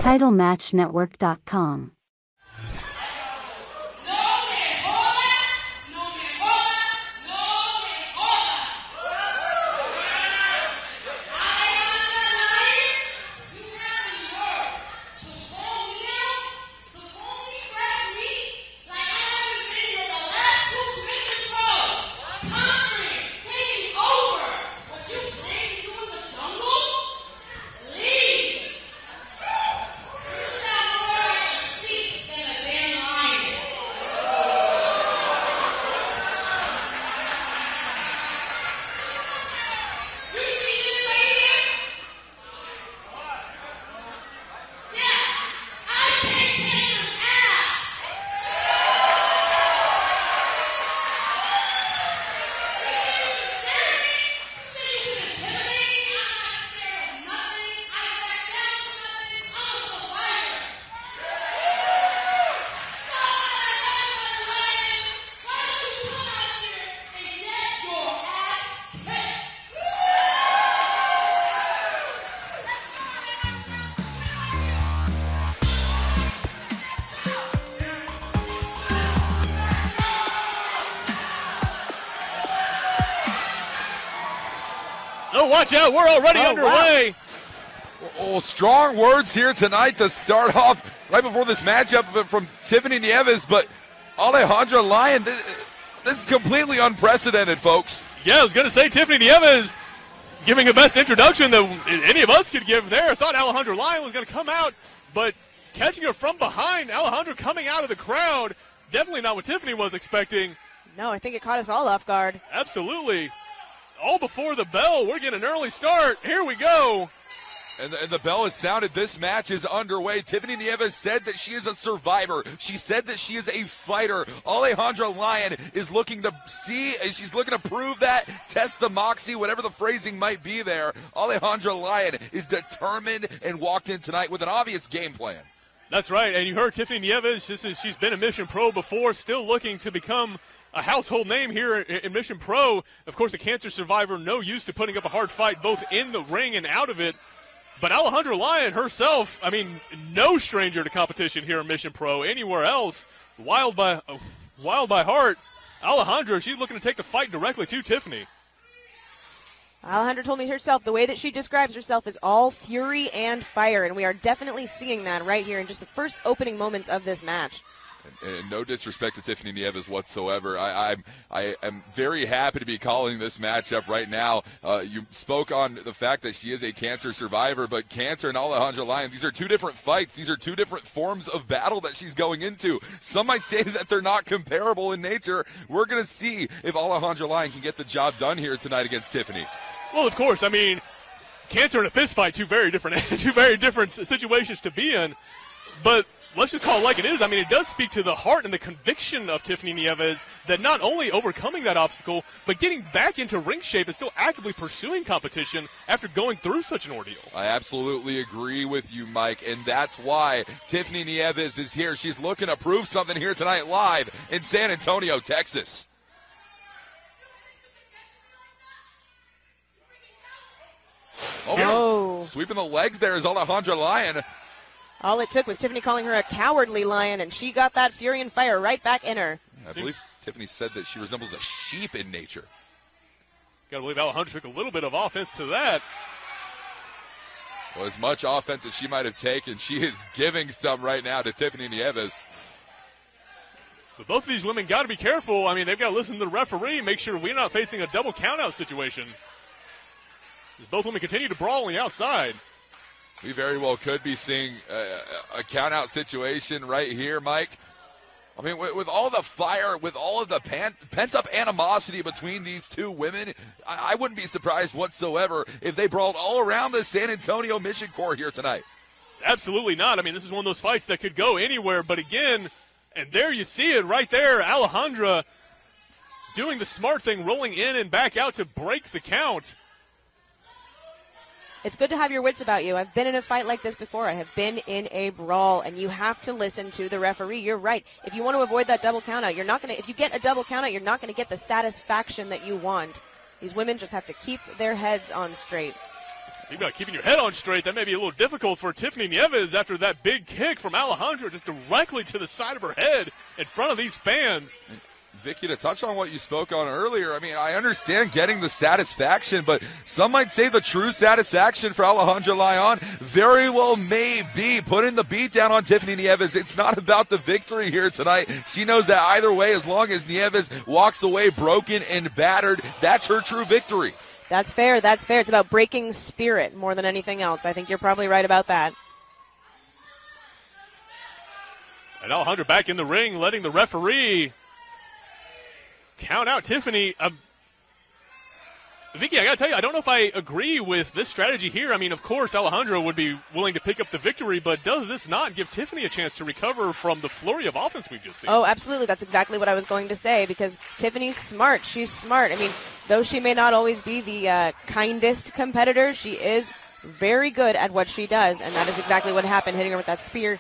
TitleMatchNetwork.com. Oh, watch out. We're already underway. Wow. Oh, strong words here tonight to start off right before this matchup from Tiffany Nieves, but Alejandra Lyon, this is completely unprecedented, folks. Yeah, I was going to say Tiffany Nieves giving the best introduction that any of us could give there. I thought Alejandra Lyon was going to come out, but catching her from behind, Alejandra coming out of the crowd, definitely not what Tiffany was expecting. No, I think it caught us all off guard. Absolutely. All before the bell. We're getting an early start. Here we go. And the bell has sounded. This match is underway. Tiffany Nieves said that she is a survivor. She said that she is a fighter. Alejandra Lyon is looking to see, she's looking to prove that, test the moxie, whatever the phrasing might be there. Alejandra Lyon is determined and walked in tonight with an obvious game plan. That's right. And you heard Tiffany Nieves, she's been a Mission Pro before, still looking to become a household name here in Mission Pro. Of course, a cancer survivor, no used to putting up a hard fight both in the ring and out of it. But Alejandra Lyon herself, I mean, no stranger to competition here in Mission Pro. Anywhere else, wild by heart. Alejandra, she's looking to take the fight directly to Tiffany. Alejandra told me herself the way that she describes herself is all fury and fire, and we are definitely seeing that right here in just the first opening moments of this match. And no disrespect to Tiffany Nieves whatsoever. I am very happy to be calling this matchup right now. You spoke on the fact that she is a cancer survivor, but cancer and Alejandra Lyon, these are two different fights. These are two different forms of battle that she's going into. Some might say that they're not comparable in nature. We're going to see if Alejandra Lyon can get the job done here tonight against Tiffany. Well, of course. I mean, cancer and a fist fight, two very different situations to be in. But let's just call it like it is. I mean, it does speak to the heart and the conviction of Tiffany Nieves that not only overcoming that obstacle, but getting back into ring shape and still actively pursuing competition after going through such an ordeal. I absolutely agree with you, Mike, and that's why Tiffany Nieves is here. She's looking to prove something here tonight live in San Antonio, Texas. Oh, sweeping the legs there is Alejandra Lyon. All it took was Tiffany calling her a cowardly lion, and she got that fury and fire right back in her. I believe Tiffany said that she resembles a sheep in nature. Gotta believe Alejandra took a little bit of offense to that. Well, as much offense as she might have taken, she is giving some right now to Tiffany Nieves. But both of these women got to be careful. I mean, they've got to listen to the referee, make sure we're not facing a double countout situation. Both women continue to brawl on the outside. We very well could be seeing a count-out situation right here, Mike. I mean, with all the fire, with all of the pent-up animosity between these two women, I wouldn't be surprised whatsoever if they brawled all around the San Antonio Mission Corps here tonight. Absolutely not. I mean, this is one of those fights that could go anywhere. But again, and there you see it right there, Alejandra doing the smart thing, rolling in and back out to break the count. It's good to have your wits about you. I've been in a fight like this before. I have been in a brawl, and you have to listen to the referee. You're right. If you want to avoid that double countout, you're not going to. If you get a double countout, you're not going to get the satisfaction that you want. These women just have to keep their heads on straight. So about keeping your head on straight, that may be a little difficult for Tiffany Nieves after that big kick from Alejandra just directly to the side of her head in front of these fans. Vicky, to touch on what you spoke on earlier, I mean, I understand getting the satisfaction, but some might say the true satisfaction for Alejandra Lyon very well may be putting the beat down on Tiffany Nieves. It's not about the victory here tonight. She knows that either way, as long as Nieves walks away broken and battered, that's her true victory. That's fair. That's fair. It's about breaking spirit more than anything else. I think you're probably right about that. And Alejandra back in the ring, letting the referee count out Tiffany. Vicky, I got to tell you, I don't know if I agree with this strategy here. I mean, of course, Alejandra would be willing to pick up the victory, but does this not give Tiffany a chance to recover from the flurry of offense we've just seen? Oh, absolutely. That's exactly what I was going to say, because Tiffany's smart. She's smart. I mean, though she may not always be the kindest competitor, she is very good at what she does, and that is exactly what happened, hitting her with that spear.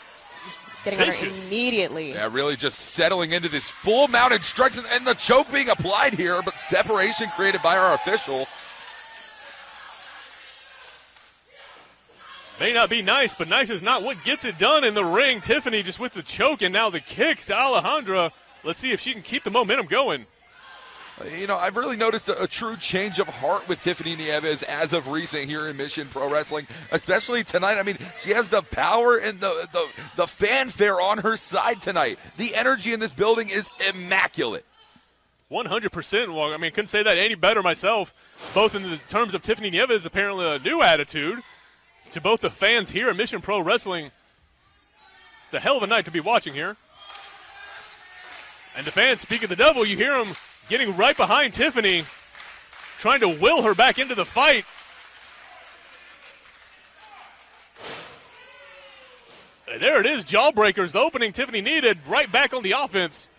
Getting on her immediately. Yeah, really just settling into this full mounted strikes and the choke being applied here, but separation created by our official. May not be nice, but nice is not what gets it done in the ring. Tiffany just with the choke and now the kicks to Alejandra. Let's see if she can keep the momentum going. You know, I've really noticed a true change of heart with Tiffany Nieves as of recent here in Mission Pro Wrestling, especially tonight. I mean, she has the power and the fanfare on her side tonight. The energy in this building is immaculate. 100%. Well, I mean, couldn't say that any better myself, both in the terms of Tiffany Nieves, apparently a new attitude, to both the fans here at Mission Pro Wrestling. It's a hell of a night to be watching here. And the fans, speak of the devil, you hear them getting right behind Tiffany, trying to will her back into the fight. And there it is, Jawbreakers, the opening Tiffany needed, right back on the offense.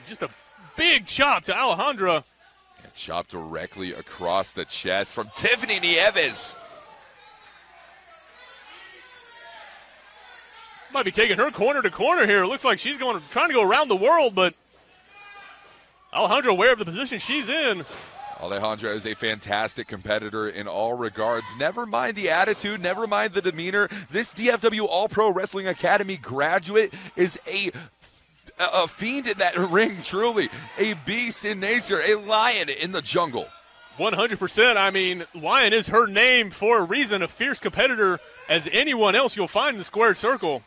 Just a big chop to Alejandra. A chop directly across the chest from Tiffany Nieves. Might be taking her corner to corner here. It looks like she's trying to go around the world, but Alejandra aware of the position she's in. Alejandra is a fantastic competitor in all regards. Never mind the attitude, never mind the demeanor. This DFW All-Pro Wrestling Academy graduate is a fiend in that ring, truly. A beast in nature, a lion in the jungle. 100%. I mean, Lion is her name for a reason, a fierce competitor as anyone else you'll find in the squared circle.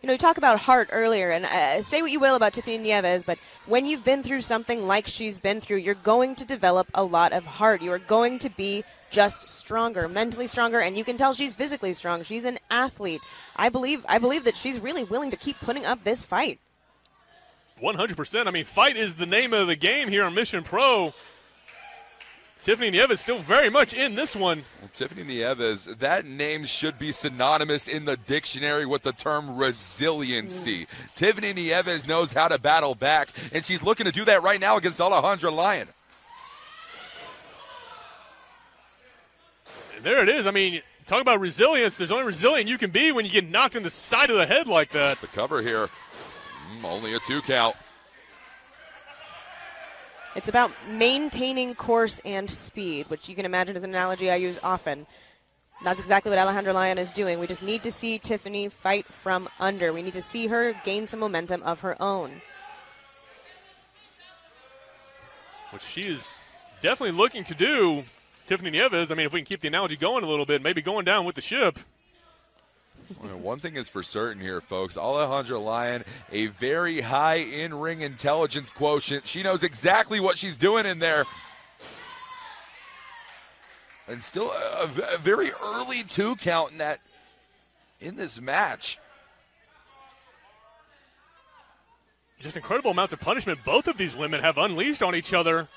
You know, you talk about heart earlier, and say what you will about Tiffany Nieves, but when you've been through something like she's been through, you're going to develop a lot of heart. You are going to be just stronger, mentally stronger, and you can tell she's physically strong. She's an athlete. I believe that she's really willing to keep putting up this fight. 100%. I mean, fight is the name of the game here on Mission Pro. Tiffany Nieves still very much in this one. Well, Tiffany Nieves, that name should be synonymous in the dictionary with the term resiliency. Tiffany Nieves knows how to battle back, and she's looking to do that right now against Alejandra Lyon. And there it is. I mean, talk about resilience. There's only resilient you can be when you get knocked in the side of the head like that. The cover here, only a 2 count. It's about maintaining course and speed, which you can imagine is an analogy I use often. That's exactly what Alejandra Lyon is doing. We just need to see Tiffany fight from under. We need to see her gain some momentum of her own. Which she is definitely looking to do. Tiffany Nieves, I mean, if we can keep the analogy going a little bit, maybe going down with the ship. Well, one thing is for certain here, folks. Alejandra Lyon, a very high in-ring intelligence quotient. She knows exactly what she's doing in there. And still a very early 2 count in this match. Just incredible amounts of punishment both of these women have unleashed on each other.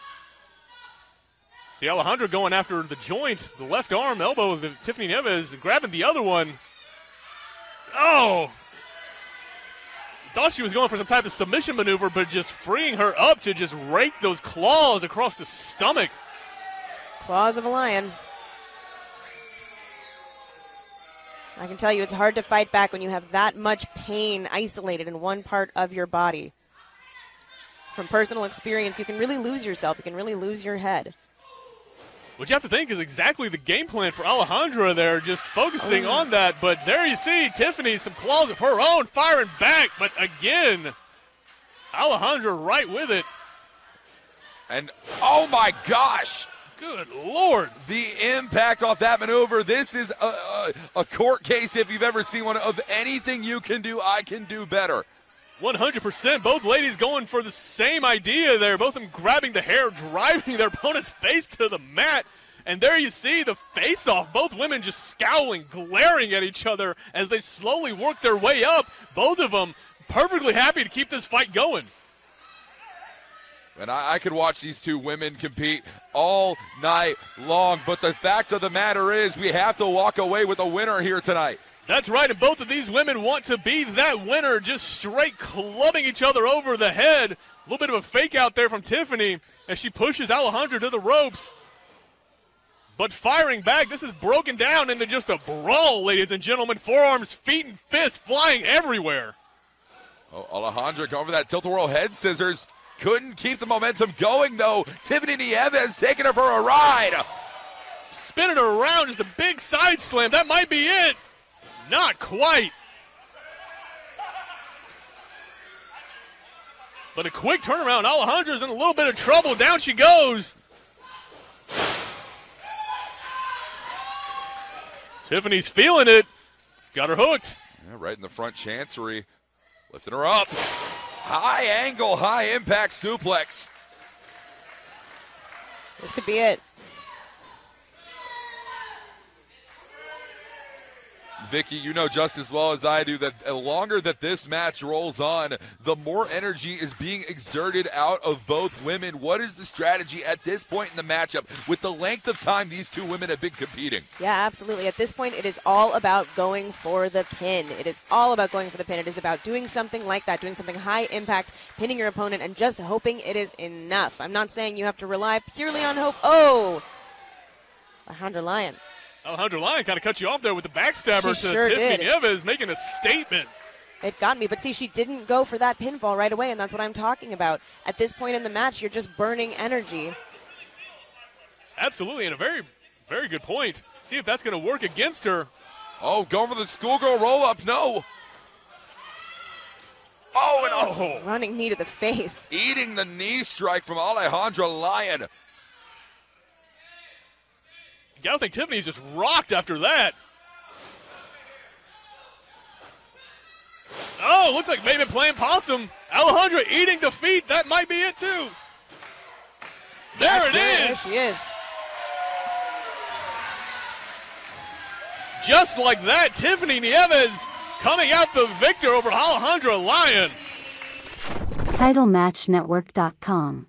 See Alejandra going after the joint, the left arm, elbow of Tiffany Nieves, grabbing the other one. Oh! Thought she was going for some type of submission maneuver, but just freeing her up to just rake those claws across the stomach. Claws of a lion. I can tell you it's hard to fight back when you have that much pain isolated in one part of your body. from personal experience, you can really lose yourself. You can really lose your head. What you have to think is exactly the game plan for Alejandra there, just focusing on that. But there you see Tiffany, some claws of her own, firing back. But again, Alejandra right with it. And, oh my gosh! Good Lord. The impact off that maneuver. This is a court case if you've ever seen one of anything you can do, I can do better. 100%. Both ladies going for the same idea there. Both of them grabbing the hair, driving their opponent's face to the mat. And there you see the face-off. Both women just scowling, glaring at each other as they slowly work their way up. Both of them perfectly happy to keep this fight going. And I could watch these two women compete all night long. But the fact of the matter is we have to walk away with a winner here tonight. That's right, and both of these women want to be that winner, just straight clubbing each other over the head. A little bit of a fake out there from Tiffany as she pushes Alejandra to the ropes. But firing back, this is broken down into just a brawl, ladies and gentlemen. Forearms, feet, and fists flying everywhere. Oh, Alejandra going for that tilt-a-whirl head scissors. Couldn't keep the momentum going, though. Tiffany Nieves taking her for a ride. Spinning her around, just a big side slam. That might be it. Not quite. But a quick turnaround. Alejandra's in a little bit of trouble. Down she goes. Tiffany's feeling it. Got her hooked. Yeah, right in the front chancery. Lifting her up. High angle, high impact suplex. This could be it. Vicky, you know just as well as I do that the longer that this match rolls on, the more energy is being exerted out of both women. What is the strategy at this point in the matchup with the length of time these two women have been competing? Yeah, absolutely. At this point, it is all about going for the pin. It is all about going for the pin. It is about doing something like that, doing something high impact, pinning your opponent, and just hoping it is enough. I'm not saying you have to rely purely on hope. Oh, Alejandra Lyon. Alejandra Lyon kind of cut you off there with the backstabber She to sure Tiffany did. Nieves, making a statement. It got me, but see, she didn't go for that pinfall right away, and that's what I'm talking about. At this point in the match, you're just burning energy. Absolutely, and a very, very good point. See if that's going to work against her. Oh, going for the schoolgirl roll-up, no. Oh, and oh. Running knee to the face. Eating the knee strike from Alejandra Lyon. I don't think Tiffany's just rocked after that. Oh, looks like maybe playing possum. Alejandra eating defeat. That might be it, too. There it is. There she is. Just like that, Tiffany Nieves coming out the victor over Alejandra Lyon. TitleMatchNetwork.com